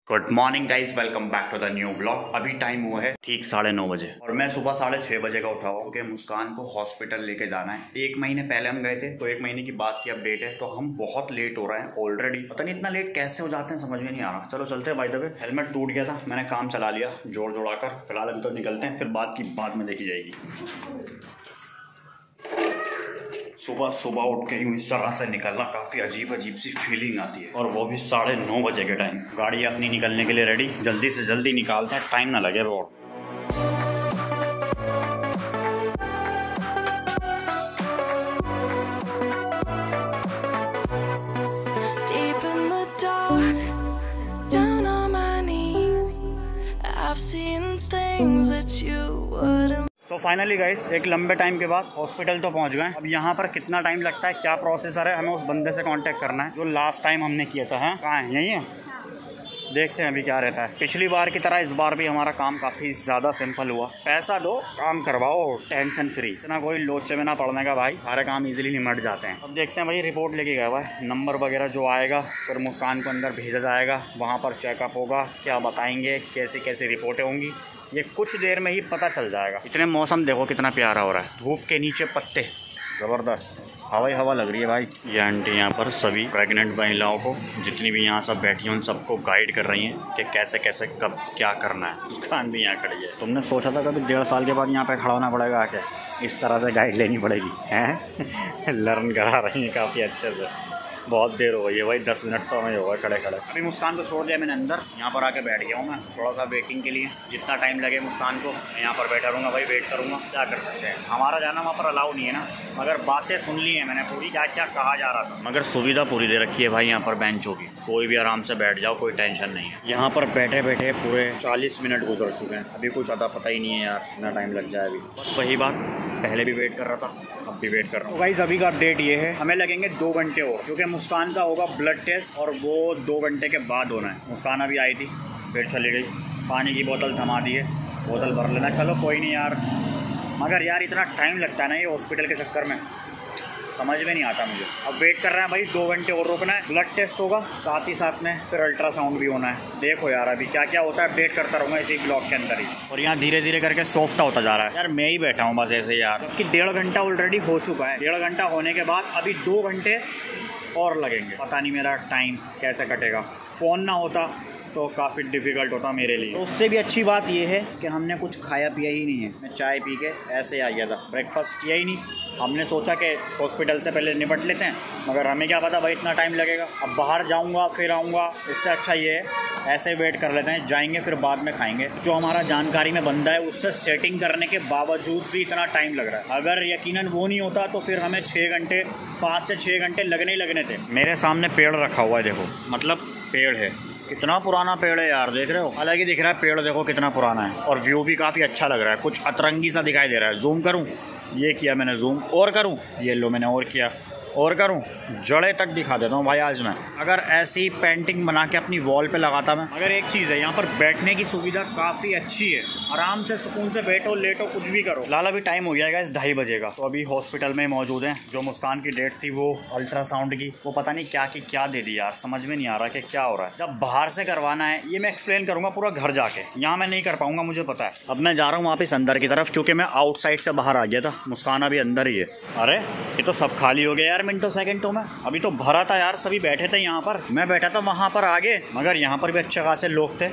Good morning guys, welcome back to the new blog. अभी time हुआ है ठीक 9:30 बजे और मैं सुबह 6:30 बजे का उठा हुआ क्योंकि मुस्कान को हॉस्पिटल लेके जाना है। 1 महीने पहले हम गए थे तो 1 महीने की बात की अपडेट है, तो हम बहुत लेट हो रहे हैं ऑलरेडी। पता नहीं इतना लेट कैसे हो जाते हैं, समझ में नहीं आ रहा। चलो चलते हैं। बाय द वे हेलमेट टूट गया था, मैंने काम चला लिया जोड़ जोड़ाकर। फिलहाल अभी तो निकलते हैं, फिर बात की बाद में देखी जाएगी। सुबह सुबह उठ के यूं इस तरह से निकलना काफ़ी अजीब सी फीलिंग आती है, और वो भी 9:30 बजे के टाइम। गाड़ी अपनी निकलने के लिए रेडी, जल्दी से जल्दी निकालते हैं, टाइम ना लगे बहुत। तो फाइनली गाइस एक लंबे टाइम के बाद हॉस्पिटल तो पहुंच गए। अब यहाँ पर कितना टाइम लगता है, क्या प्रोसेसर है, हमें उस बंदे से कांटेक्ट करना है जो लास्ट टाइम हमने किया था। है कहाँ है? यही है। देखते हैं अभी क्या रहता है। पिछली बार की तरह इस बार भी हमारा काम काफ़ी ज़्यादा सिंपल हुआ। पैसा दो, काम करवाओ, टेंशन फ्री। इतना कोई लोचे में ना पड़ने का भाई, सारे काम इजीली निमट जाते हैं। अब देखते हैं भाई, रिपोर्ट लेके गया हुआ है, नंबर वगैरह जो आएगा फिर मुस्कान को अंदर भेजा जाएगा, वहाँ पर चेकअप होगा, क्या बताएंगे, कैसी कैसी रिपोर्टें होंगी, ये कुछ देर में ही पता चल जाएगा। इतने मौसम देखो कितना प्यारा हो रहा है, धूप के नीचे पत्ते, ज़बरदस्त हवा ही हवा लग रही है भाई। ये आंटी यहाँ पर सभी प्रेग्नेंट महिलाओं को, जितनी भी यहाँ सब बैठी हैं, उन सबको गाइड कर रही हैं कि कैसे कैसे कब क्या करना है। मुस्कान भी यहाँ खड़ी है। तुमने सोचा था कभी 1.5 साल के बाद यहाँ पे खड़ा होना पड़ेगा आके, इस तरह से गाइड लेनी पड़ेगी हैं? लर्न करा रही हैं काफ़ी अच्छे से। बहुत देर हो गई है भाई, 10 मिनट तो हमें होगा खड़े खड़े। अभी मुस्कान को छोड़ दिया मैंने अंदर, यहाँ पर आके बैठ गया हूँ मैं थोड़ा सा वेटिंग के लिए। जितना टाइम लगे मुस्कान को, मैं यहाँ पर बैठा रहूँगा भाई, वेट करूँगा। क्या कर सकते हैं, हमारा जाना वहाँ पर अलाउ नहीं है ना। मगर बातें सुन ली है मैंने पूरी, क्या क्या कहा जा रहा था। मगर सुविधा पूरी दे रखी है भाई यहाँ पर बेंचों की, कोई भी आराम से बैठ जाओ, कोई टेंशन नहीं है। यहाँ पर बैठे बैठे पूरे 40 मिनट गुजर चुके हैं, अभी कुछ ज़्यादा पता ही नहीं है यार कितना टाइम लग जाए। अभी बस वही बात, पहले भी वेट कर रहा था, अब भी वेट कर रहा हूँ। गाइस अभी का अपडेट ये है, हमें लगेंगे 2 घंटे और, क्योंकि मुस्कान का होगा ब्लड टेस्ट और वो 2 घंटे के बाद होना है। मुस्कान अभी आई थी, फिर चली गई। पानी की बोतल थमा दी है, बोतल भर लेना। चलो कोई नहीं यार, मगर यार इतना टाइम लगता है ना ये हॉस्पिटल के चक्कर में, समझ में नहीं आता मुझे। अब वेट कर रहे हैं भाई, 2 घंटे और रुकना है। ब्लड टेस्ट होगा साथ ही साथ में, फिर अल्ट्रासाउंड भी होना है। देखो यार अभी क्या क्या होता है, अपडेट करता रहूँगा इसी ब्लॉग के अंदर ही। और यहाँ धीरे धीरे करके सॉफ्ट होता जा रहा है यार। मैं ही बैठा हूँ बस ऐसे यार, कि 1.5 घंटा ऑलरेडी हो चुका है। 1.5 घंटा होने के बाद अभी 2 घंटे और लगेंगे। पता नहीं मेरा टाइम कैसे कटेगा। फ़ोन ना होता तो काफ़ी डिफ़िकल्ट होता मेरे लिए। तो उससे भी अच्छी बात यह है कि हमने कुछ खाया पिया ही नहीं है। मैं चाय पी के ऐसे आ गया था, ब्रेकफास्ट किया ही नहीं। हमने सोचा कि हॉस्पिटल से पहले निपट लेते हैं, मगर हमें क्या पता भाई इतना टाइम लगेगा। अब बाहर जाऊंगा फिर आऊँगा, इससे अच्छा ये है ऐसे वेट कर लेते हैं, जाएंगे फिर बाद में खाएंगे। जो हमारा जानकारी में बंदा है उससे सेटिंग करने के बावजूद भी इतना टाइम लग रहा है। अगर यकीनन वो नहीं होता तो फिर हमें 6 घंटे, 5 से 6 घंटे लगने ही लगने थे। मेरे सामने पेड़ रखा हुआ है, देखो मतलब पेड़ है, कितना पुराना पेड़ है यार, देख रहे हो? अलग ही दिख रहा है पेड़, देखो कितना पुराना है। और व्यू भी काफ़ी अच्छा लग रहा है, कुछ अतरंगी सा दिखाई दे रहा है। जूम करूँ, ये किया मैंने जूम, और करूँ, ये लो मैंने और किया, और करूँ, जड़े तक दिखा देता हूँ भाई आज मैं। अगर ऐसी पेंटिंग बना के अपनी वॉल पे लगाता मैं। अगर एक चीज़ है, यहाँ पर बैठने की सुविधा काफ़ी अच्छी है, आराम से सुकून से बैठो, लेटो, कुछ भी करो। लाल अभी टाइम हो गया है 2:30 बजे का, तो अभी हॉस्पिटल में मौजूद हैं। जो मुस्कान की डेट थी वो अल्ट्रासाउंड की, वो पता नहीं क्या की क्या दे दी यार, समझ में नहीं आ रहा कि क्या हो रहा है। जब बाहर से करवाना है, ये मैं एक्सप्लेन करूँगा पूरा घर जाके, यहाँ मैं नहीं कर पाऊँगा, मुझे पता है। अब मैं जा रहा हूँ वापस अंदर की तरफ, क्योंकि मैं आउटसाइड से बाहर आ गया था। मुस्कान अभी अंदर ही है। अरे ये तो सब खाली हो गया यार मिनटों सेकंडों में। अभी तो भरा था यार, सभी बैठे थे यहाँ पर, मैं बैठा था वहाँ पर आगे, मगर यहाँ पर भी अच्छे खासे लोग थे।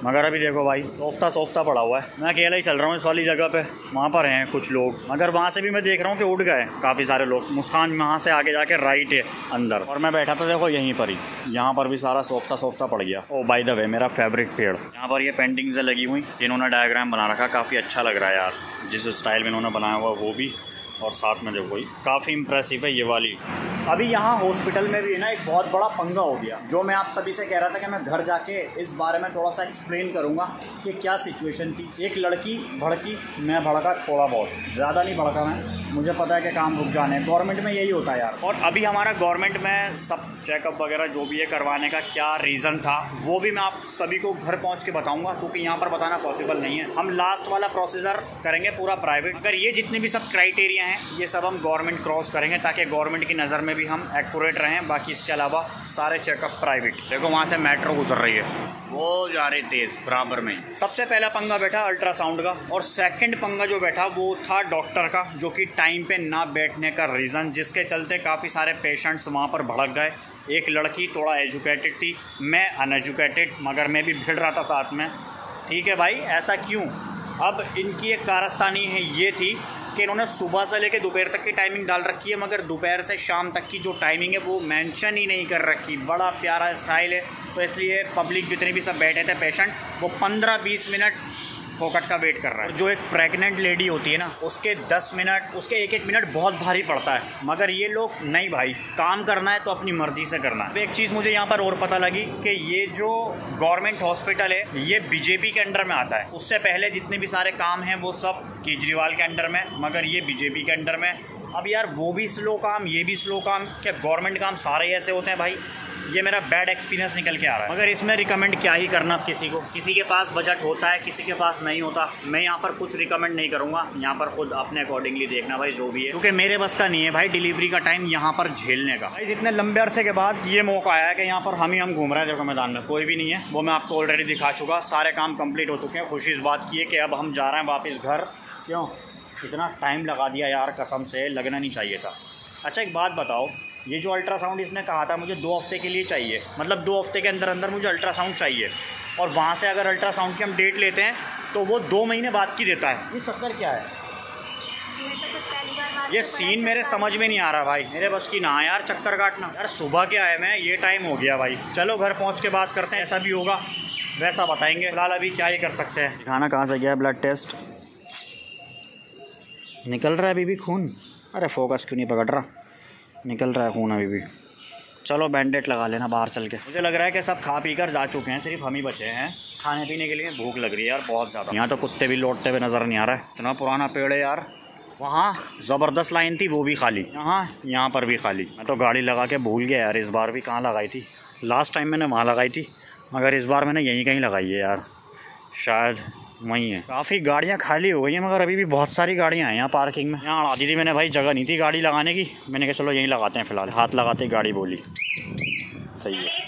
मगर अभी देखो भाई सोफ्ता पड़ा हुआ है, मैं अकेला ही चल रहा हूँ इस वाली जगह पे। वहाँ पर हैं कुछ लोग, मगर वहाँ से भी मैं देख रहा हूँ कि उठ गए काफ़ी सारे लोग। मुस्कान वहाँ से आगे जाके राइट है अंदर, और मैं बैठा था देखो यहीं पर ही। यहाँ पर भी सारा सोफ्ता पड़ गया। ओ बाय द वे मेरा फेवरेट पेड़, यहाँ पर ये पेंटिंग्स लगी हुई, इन्होंने डायग्राम बना रखा, काफ़ी अच्छा लग रहा है यार, जिस स्टाइल में इन्होंने बनाया हुआ वो भी, और साथ में देखो काफ़ी इंप्रेसिव है ये वाली। अभी यहाँ हॉस्पिटल में भी है ना एक बहुत बड़ा पंगा हो गया, जो मैं आप सभी से कह रहा था कि मैं घर जाके इस बारे में थोड़ा सा एक्सप्लेन करूँगा कि क्या सिचुएशन थी। एक लड़की भड़की, मैं भड़का थोड़ा बहुत, ज़्यादा नहीं भड़का मैं, मुझे पता है कि काम रुक जाने, गवर्नमेंट में यही होता है यार। और अभी हमारा गवर्नमेंट में सब चेकअप वगैरह जो भी है करवाने का क्या रीज़न था, वो भी मैं आप सभी को घर पहुँच के बताऊँगा, क्योंकि यहाँ पर बताना पॉसिबल नहीं है। हम लास्ट वाला प्रोसीजर करेंगे पूरा प्राइवेट। अगर ये जितने भी सब क्राइटेरिया हैं ये सब हम गवर्नमेंट क्रॉस करेंगे ताकि गवर्नमेंट की नज़र में भी हम एक्यूरेट रहें। बाकी इसके अलावा सारे चेकअप प्राइवेट। देखो वहाँ से मेट्रो गुजर रही है, वो जा रही तेज़ बराबर में। सबसे पहला पंगा बैठा अल्ट्रासाउंड का, और सेकंड पंगा जो बैठा वो था डॉक्टर का, जो कि टाइम पे ना बैठने का रीज़न, जिसके चलते काफ़ी सारे पेशेंट्स वहाँ पर भड़क गए। एक लड़की थोड़ा एजुकेटेड थी, मैं अनएजुकेटेड, मगर मैं भी भिड़ रहा था साथ में। ठीक है भाई, ऐसा क्यों? अब इनकी एक कारस्तानी है ये थी कि इन्होंने सुबह से लेकर दोपहर तक की टाइमिंग डाल रखी है, मगर दोपहर से शाम तक की जो टाइमिंग है वो मेंशन ही नहीं कर रखी। बड़ा प्यारा स्टाइल है, तो इसलिए पब्लिक जितने भी सब बैठे थे पेशेंट, वो 15-20 मिनट फोकट का वेट कर रहा है। जो एक प्रेग्नेंट लेडी होती है ना, उसके 10 मिनट, उसके एक मिनट बहुत भारी पड़ता है, मगर ये लोग नहीं भाई, काम करना है तो अपनी मर्जी से करना है। अब एक चीज़ मुझे यहाँ पर और पता लगी कि ये जो गवर्नमेंट हॉस्पिटल है ये बीजेपी के अंडर में आता है। उससे पहले जितने भी सारे काम हैं वो सब केजरीवाल के अंडर में, मगर ये बीजेपी के अंडर में। अब यार वो भी स्लो काम, ये भी स्लो काम, क्या गवर्नमेंट काम सारे ऐसे होते हैं भाई? ये मेरा बैड एक्सपीरियंस निकल के आ रहा है। मगर इसमें रिकमेंड क्या ही करना किसी को, किसी के पास बजट होता है, किसी के पास नहीं होता। मैं यहाँ पर कुछ रिकमेंड नहीं करूँगा, यहाँ पर खुद अपने अकॉर्डिंगली देखना भाई जो भी है, क्योंकि मेरे बस का नहीं है भाई डिलीवरी का टाइम यहाँ पर झेलने का। भाई इतने लंबे अरसे के बाद ये मौका आया कि यहाँ पर हम घूम रहे हैं। देखो मैदान में कोई भी नहीं है, वो मैं आपको ऑलरेडी दिखा चुका। सारे काम कंप्लीट हो चुके हैं। खुशी इस बात की है कि अब हम जा रहे हैं वापस घर। क्यों इतना टाइम लगा दिया यार, कसम से लगना नहीं चाहिए था। अच्छा एक बात बताओ, ये जो अल्ट्रासाउंड इसने कहा था मुझे 2 हफ्ते के लिए चाहिए, मतलब 2 हफ्ते के अंदर अंदर मुझे अल्ट्रासाउंड चाहिए, और वहाँ से अगर अल्ट्रासाउंड की हम डेट लेते हैं तो वो 2 महीने बाद की देता है। ये चक्कर क्या है? ये सीन मेरे समझ में नहीं आ रहा भाई, मेरे बस की ना यार चक्कर काटना। यार सुबह क्या है, मैं ये टाइम हो गया भाई। चलो घर पहुँच के बात करते हैं, ऐसा भी होगा वैसा बताएंगे। फिलहाल अभी क्या ही कर सकते हैं। दिखाना कहाँ से गया ब्लड टेस्ट? निकल रहा है अभी भी खून। अरे फोकस क्यों नहीं पकड़ रहा, निकल रहा है खून अभी भी। चलो बैंडेड लगा लेना बाहर चल के। मुझे लग रहा है कि सब खा पी कर जा चुके हैं, सिर्फ हम ही बचे हैं। खाने पीने के लिए भूख लग रही है यार बहुत ज़्यादा। यहाँ तो कुत्ते भी लौटते हुए नज़र नहीं आ रहा है। इतना पुराना पेड़ है यार। वहाँ ज़बरदस्त लाइन थी, वो भी खाली। यहाँ पर भी खाली। मैं तो गाड़ी लगा के भूल गया यार, इस बार भी कहाँ लगाई थी। लास्ट टाइम मैंने वहाँ लगाई थी, मगर इस बार मैंने यहीं कहीं लगाई है यार, शायद वहीं है। काफ़ी गाड़ियाँ खाली हो गई हैं, मगर अभी भी बहुत सारी गाड़ियाँ हैं यहाँ पार्किंग में। यहाँ आती थी मैंने भाई, जगह नहीं थी गाड़ी लगाने की। मैंने कहा चलो यहीं लगाते हैं फिलहाल। हाथ लगाते ही गाड़ी बोली, सही है।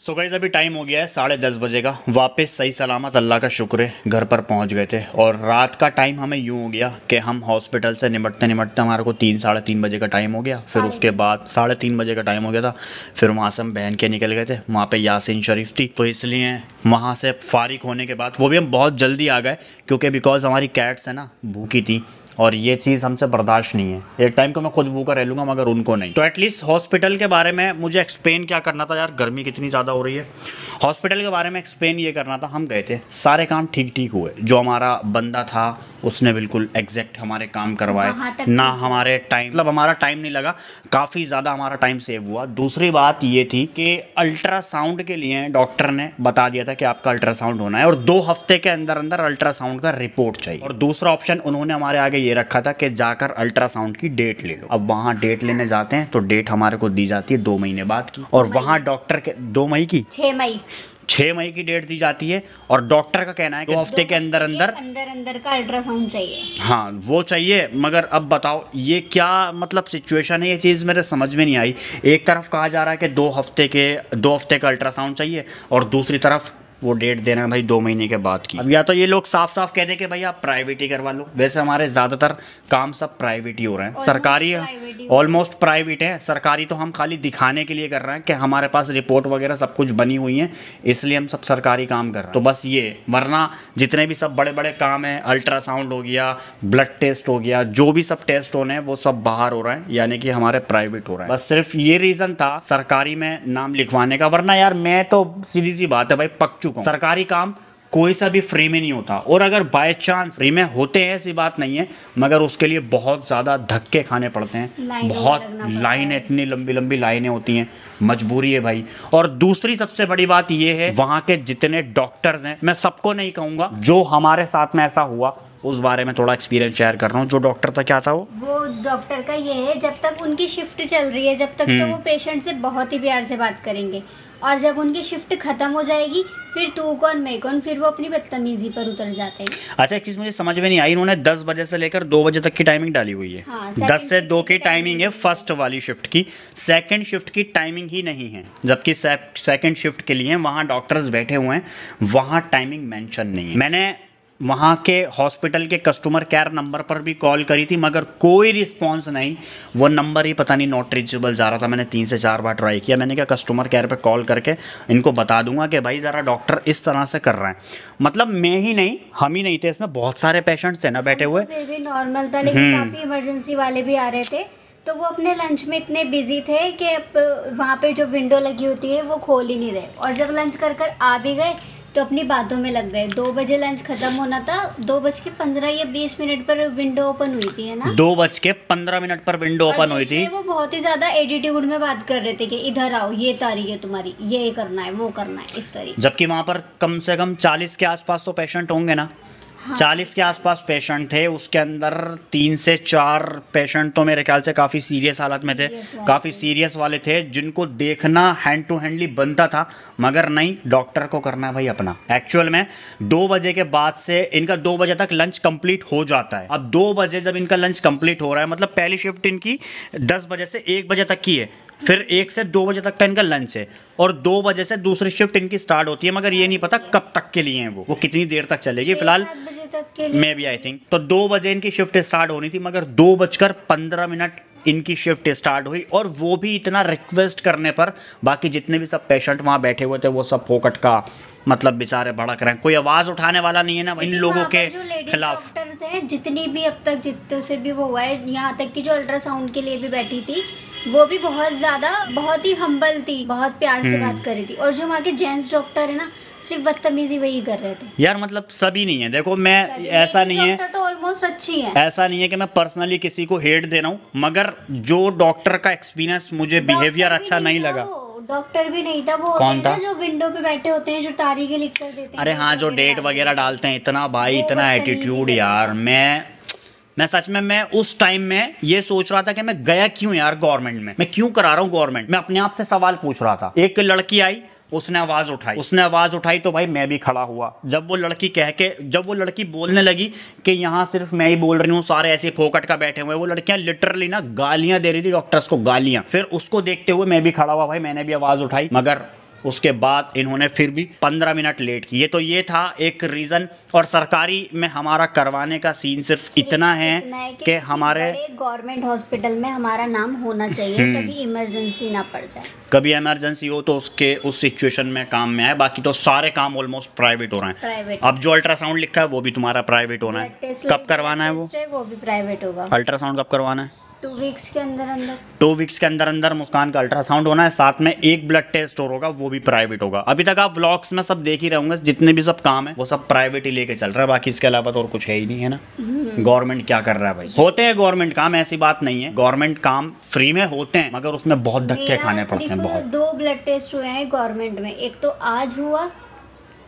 तो गाइस अभी टाइम हो गया है 10:30 बजे का। वापस सही सलामत अल्लाह का शुक्र है घर पर पहुंच गए थे। और रात का टाइम हमें यूँ हो गया कि हम हॉस्पिटल से निपटते निपटते हमारे को 3-3:30 बजे का टाइम हो गया। फिर उसके बाद 3:30 बजे का टाइम हो गया था। फिर वहाँ से हम बहन के निकल गए थे, वहाँ पे यासीन शरीफ थी, तो इसलिए वहाँ से फारिग होने के बाद वो भी हम बहुत जल्दी आ गए, क्योंकि बिकॉज हमारी कैट्स है ना भूखी थी, और ये चीज़ हमसे बर्दाश्त नहीं है। एक टाइम को मैं खुद भूखा रह लूँगा मगर उनको नहीं। तो एटलीस्ट हॉस्पिटल के बारे में मुझे एक्सप्लेन क्या करना था यार, गर्मी कितनी ज़्यादा हो रही है। हॉस्पिटल के बारे में एक्सप्लेन ये करना था, हम गए थे, सारे काम ठीक ठीक हुए। जो हमारा बंदा था उसने बिल्कुल एग्जैक्ट हमारे काम करवाए, ना हमारे टाइम, मतलब हमारा टाइम नहीं लगा, काफ़ी ज़्यादा हमारा टाइम सेव हुआ। दूसरी बात ये थी कि अल्ट्रासाउंड के लिए डॉक्टर ने बता दिया था कि आपका अल्ट्रासाउंड होना है, और 2 हफ्ते के अंदर अंदर अल्ट्रासाउंड का रिपोर्ट चाहिए। और दूसरा ऑप्शन उन्होंने हमारे आगे ये रखा था कि जाकर अल्ट्रासाउंड की डेट ले लो। अब वहाँ डेट लेने जाते हैं तो डेट हमारे को दी जाती है 2 महीने बाद की, और वहाँ डॉक्टर के 2 मई की 6 मई की डेट दी जाती है। और डॉक्टर का कहना है कि 2 हफ्ते के अंदर अंदर का अल्ट्रासाउंड चाहिए। हाँ वो चाहिए, मगर अब बताओ ये क्या मतलब सिचुएशन है, ये चीज़ मेरे समझ में नहीं आई। एक तरफ कहा जा रहा है कि 2 हफ्ते का अल्ट्रासाउंड चाहिए, और दूसरी तरफ वो डेट देना है भाई 2 महीने के बाद की। अब या तो ये लोग साफ साफ कह दें कि भाई आप प्राइवेट ही करवा लो। वैसे हमारे ज़्यादातर काम सब प्राइवेट ही हो रहे हैं, सरकारी ऑलमोस्ट प्राइवेट है। सरकारी तो हम खाली दिखाने के लिए कर रहे हैं कि हमारे पास रिपोर्ट वगैरह सब कुछ बनी हुई है, इसलिए हम सब सरकारी काम कर रहे हैं। तो बस ये, वरना जितने भी सब बड़े बड़े काम हैं, अल्ट्रासाउंड हो गया, ब्लड टेस्ट हो गया, जो भी सब टेस्ट होने हैं वो सब बाहर हो रहे हैं, यानी कि हमारे प्राइवेट हो रहे हैं। बस सिर्फ ये रीज़न था सरकारी में नाम लिखवाने का, वरना यार मैं तो सीधी सी बात है भाई पक चुका हूं। सरकारी काम कोई सा भी फ्री में नहीं होता, और अगर बाय चांस फ्री में होते हैं ऐसी बात नहीं है, मगर उसके लिए बहुत ज़्यादा धक्के खाने पड़ते हैं, बहुत लाइनें, इतनी लंबी लंबी लाइनें होती हैं, मजबूरी है भाई। और दूसरी सबसे बड़ी बात ये है, वहाँ के जितने डॉक्टर्स हैं, मैं सबको नहीं कहूँगा, जो हमारे साथ में ऐसा हुआ उस बारे में थोड़ा एक्सपीरियंस शेयर कर रहा हूँ। जो डॉक्टर था, क्या था वो डॉक्टर का ये है, जब तक उनकी शिफ्ट चल रही है जब तक तो वो पेशेंट से बहुत ही प्यार से बात करेंगे, और जब उनकी शिफ्ट खत्म हो जाएगी फिर तू कौन मैं कौन, फिर वो अपनी बदतमीजी पर उतर जाते हैं। अच्छा, एक चीज़ मुझे समझ में नहीं आई, इन्होंने 10 बजे से लेकर 2 बजे तक की टाइमिंग डाली हुई है। हाँ, 10 से 2 की टाइमिंग है फर्स्ट वाली शिफ्ट की, सेकंड शिफ्ट की टाइमिंग ही नहीं है, जबकि सेकंड शिफ्ट के लिए वहाँ डॉक्टर्स बैठे हुए हैं, वहाँ टाइमिंग मेंशन नहीं है। मैंने वहाँ के हॉस्पिटल के कस्टमर केयर नंबर पर भी कॉल करी थी, मगर कोई रिस्पॉन्स नहीं, वो नंबर ही पता नहीं नॉट रीचेबल जा रहा था। मैंने 3 से 4 बार ट्राई किया। मैंने कहा कस्टमर केयर पे कॉल करके इनको बता दूंगा कि भाई ज़रा डॉक्टर इस तरह से कर रहे हैं। मतलब मैं ही नहीं, हम ही नहीं थे इसमें, बहुत सारे पेशेंट्स थे ना बैठे हुए। फिर भी नॉर्मल था, लेकिन काफ़ी इमरजेंसी वाले भी आ रहे थे, तो वो अपने लंच में इतने बिजी थे कि वहाँ पे जो विंडो लगी होती है वो खोल ही नहीं रहे, और जब लंच कर कर आ भी गए तो अपनी बातों में लग गए। 2 बजे लंच खत्म होना था, 2:15 या 20 मिनट पर विंडो ओपन हुई थी, है ना? 2:15 पर विंडो ओपन हुई थी। वो बहुत ही ज्यादा एटीट्यूड में बात कर रहे थे कि इधर आओ, ये तारीख है तुम्हारी, ये करना है, वो करना है, इस तरीके। जबकि वहाँ पर कम से कम 40 के आसपास तो पेशेंट होंगे ना। हाँ। 40 के आसपास पेशेंट थे, उसके अंदर 3 से 4 पेशेंट तो मेरे ख्याल से काफ़ी सीरियस हालत में थे, काफ़ी सीरियस वाले थे, जिनको देखना हैंड टू हैंडली बनता था, मगर नहीं, डॉक्टर को करना है भाई अपना। एक्चुअल में 2 बजे के बाद से इनका 2 बजे तक लंच कंप्लीट हो जाता है। अब 2 बजे जब इनका लंच कंप्लीट हो रहा है, मतलब पहली शिफ्ट इनकी 10 बजे से 1 बजे तक की है, फिर 1 से 2 बजे तक का इनका लंच है, और 2 बजे से दूसरी शिफ्ट इनकी स्टार्ट होती है, मगर ये नहीं पता कब तक के लिए है वो कितनी देर तक चलेगी। फिलहाल मे बी आई थिंक तो 2 बजे इनकी शिफ्ट स्टार्ट होनी थी, मगर 2:15 इनकी शिफ्ट स्टार्ट हुई, और वो भी इतना रिक्वेस्ट करने पर। बाकी जितने भी सब पेशेंट वहाँ बैठे हुए थे वो सब फोकट का मतलब बेचारे भड़क रहे हैं, कोई आवाज़ उठाने वाला नहीं है ना इन लोगों के खिलाफ। डॉक्टर्स हैं जितनी भी अब तक जितने से भी वो हुआ है, यहाँ तक कि जो अल्ट्रासाउंड के लिए भी बैठी थी वो भी बहुत ज़्यादा, बहुत ही हम्बल थी, बहुत प्यार से बात कर रही थी, और जो वहाँ के जेंट्स डॉक्टर है ना, सिर्फ बदतमीजी वही कर रहे थे यार। मतलब सभी नहीं है, देखो मैं ऐसा नहीं है, तो ऑलमोस्ट अच्छी है, ऐसा नहीं है कि मैं पर्सनली किसी को हेट दे रहा हूँ, मगर जो डॉक्टर का एक्सपीरियंस मुझे बिहेवियर अच्छा नहीं लगा। डॉक्टर भी नहीं था, वो कौन था? जो विंडो पे बैठे होते हैं, जो तारीखें लिख कर देते हैं। अरे हाँ, जो डेट वगैरह डालते हैं, इतना भाई इतना एटीट्यूड यार। मैं सच में मैं उस टाइम में ये सोच रहा था कि मैं गया क्यों यार गवर्नमेंट में, मैं क्यों करा रहा हूँ गवर्नमेंट में। अपने आप से सवाल पूछ रहा था। एक लड़की आई, उसने आवाज़ उठाई तो भाई मैं भी खड़ा हुआ। जब वो लड़की बोलने लगी कि यहाँ सिर्फ मैं ही बोल रही हूँ, सारे ऐसे फोकट का बैठे हुए, वो लड़कियाँ लिटरली ना गालियाँ दे रही थी डॉक्टर्स को, गालियाँ। फिर उसको देखते हुए मैं भी खड़ा हुआ भाई, मैंने भी आवाज़ उठाई, मगर उसके बाद इन्होंने फिर भी 15 मिनट लेट किए। तो ये था एक रीज़न। और सरकारी में हमारा करवाने का सीन सिर्फ इतना है कि हमारे गवर्नमेंट हॉस्पिटल में हमारा नाम होना चाहिए, कभी इमरजेंसी ना पड़ जाए। कभी इमरजेंसी हो तो उस सिचुएशन में काम में आए। बाकी तो सारे काम ऑलमोस्ट प्राइवेट हो रहे हैं। अब जो अल्ट्रासाउंड लिखा है वो भी तुम्हारा प्राइवेट होना है। कब करवाना है वो भी प्राइवेट होगा। अल्ट्रासाउंड कब करवाना है? 2 वीक्स के अंदर 2 वीक्स के अंदर मुस्कान का अल्ट्रासाउंड होना है। साथ में एक ब्लड टेस्ट और होगा, वो भी प्राइवेट होगा। अभी तक आप व्लॉग्स में सब देख ही रहे होंगे, जितने भी सब काम है वो सब प्राइवेट ही लेके चल रहा है। बाकी इसके अलावा तो और कुछ है ही नहीं, है ना। गवर्नमेंट क्या कर रहा है भाई? होते हैं गवर्नमेंट काम, ऐसी बात नहीं है, गवर्नमेंट काम फ्री में होते हैं, मगर उसमें बहुत धक्के खाने पड़ते हैं। बहुत 2 ब्लड टेस्ट हुए हैं गवर्नमेंट में। एक तो आज हुआ,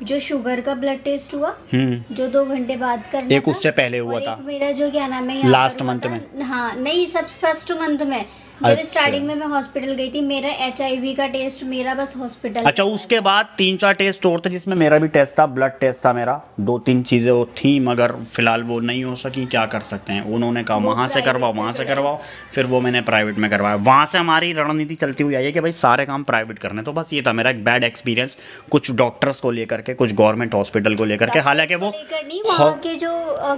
जो शुगर का ब्लड टेस्ट हुआ, जो 2 घंटे बाद करना एक उससे पहले हुआ था। मेरा जो क्या नाम है, लास्ट मंथ में, हाँ नहीं, सब फर्स्ट मंथ में जब स्टार्टिंग में मैं हॉस्पिटल गई थी, मेरा HIV का टेस्ट मेरा बस हॉस्पिटल। अच्छा, उसके बाद 3-4 टेस्ट और थे, जिसमें मेरा भी टेस्ट था, ब्लड टेस्ट था मेरा। 2-3 चीज़ें वो थी, मगर फिलहाल वो नहीं हो सकी। क्या कर सकते हैं, उन्होंने कहा वहाँ से करवाओ, फिर वो मैंने प्राइवेट में करवाया। वहाँ से हमारी रणनीति चलती हुई आई है कि भाई सारे काम प्राइवेट करने। तो बस ये था मेरा एक बैड एक्सपीरियंस, कुछ डॉक्टर्स को लेकर के, कुछ गवर्नमेंट हॉस्पिटल को लेकर के। हालांकि वो वहाँ के जो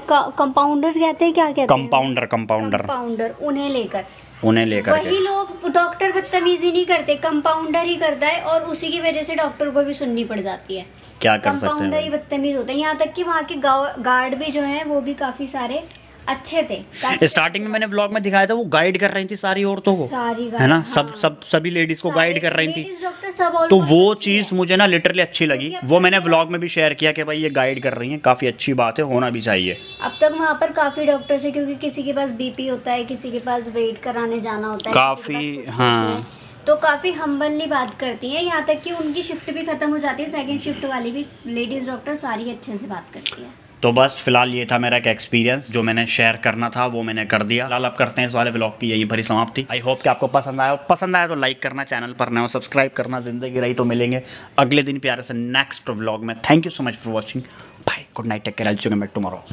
कंपाउंडर कहते हैं, क्या कहते हैं, कंपाउंडर, उन्हें लेकर वही लोग, डॉक्टर बदतमीजी नहीं करते, कंपाउंडर ही करता है, और उसी की वजह से डॉक्टर को भी सुननी पड़ जाती है। क्या कर सकते हैं, कंपाउंडर ही बदतमीज होता है। यहाँ तक कि वहाँ के गार्ड भी जो हैं वो भी काफी सारे अच्छे थे। स्टार्टिंग में मैंने व्लॉग में दिखाया था, वो गाइड कर रही थी सारी औरतों को, है ना, सभी लेडीज को गाइड कर रही थी। तो वो चीज़ मुझे ना लिटरली अच्छी लगी, वो मैंने व्लॉग में भी शेयर किया कि भाई ये गाइड कर रही हैं, काफ़ी अच्छी बात है, होना भी चाहिए। अब तक वहाँ पर काफ़ी डॉक्टर्स है, क्योंकि किसी के पास BP होता है, किसी के पास वेट कराने जाना होता है, काफ़ी, हाँ, तो काफ़ी हम्बली बात करती हैं। यहाँ तक कि उनकी शिफ्ट भी खत्म हो जाती है, सेकंड शिफ्ट वाली भी लेडीज़ डॉक्टर सारी अच्छे से बात करती है। तो बस फिलहाल ये था मेरा एक एक्सपीरियंस, जो मैंने शेयर करना था वो मैंने कर दिया। फिलहाल अब करते हैं इस वाले व्लॉग की यहीं पर ही समाप्ति। आई होप कि आपको पसंद आया तो लाइक करना, चैनल पर नए हो सब्सक्राइब करना। जिंदगी रही तो मिलेंगे अगले दिन प्यारे से नेक्स्ट व्लॉग में। Thank you so much for watching, bye, good night, take care, I will see you tomorrow.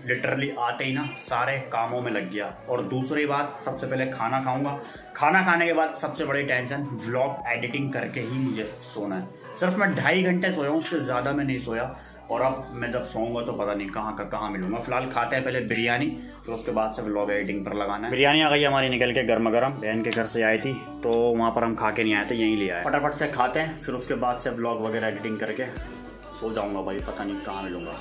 Literally आते ही ना सारे कामों में लग गया। और दूसरी बात, सबसे पहले खाना खाऊंगा, खाना खाने के बाद सबसे बड़ी टेंशन व्लॉग एडिटिंग करके ही मुझे सोना है। सिर्फ मैं 2.5 घंटे सोया हूँ, उससे ज़्यादा मैं नहीं सोया। और अब मैं जब सोऊंगा तो पता नहीं कहाँ का कहाँ मिलूंगा। फिलहाल खाते हैं पहले बिरयानी, फिर उसके बाद से व्लॉग एडिटिंग पर लगाना है। बिरयानी आ गई हमारी निकल के गर्मा गर्म, बहन के घर से आई थी तो वहाँ पर हम खा के नहीं आए थे, यहीं ले आए। फटाफट से खाते हैं, फिर उसके बाद से व्लॉग वगैरह एडिटिंग करके सो जाऊँगा भाई, पता नहीं कहाँ मिलूंगा।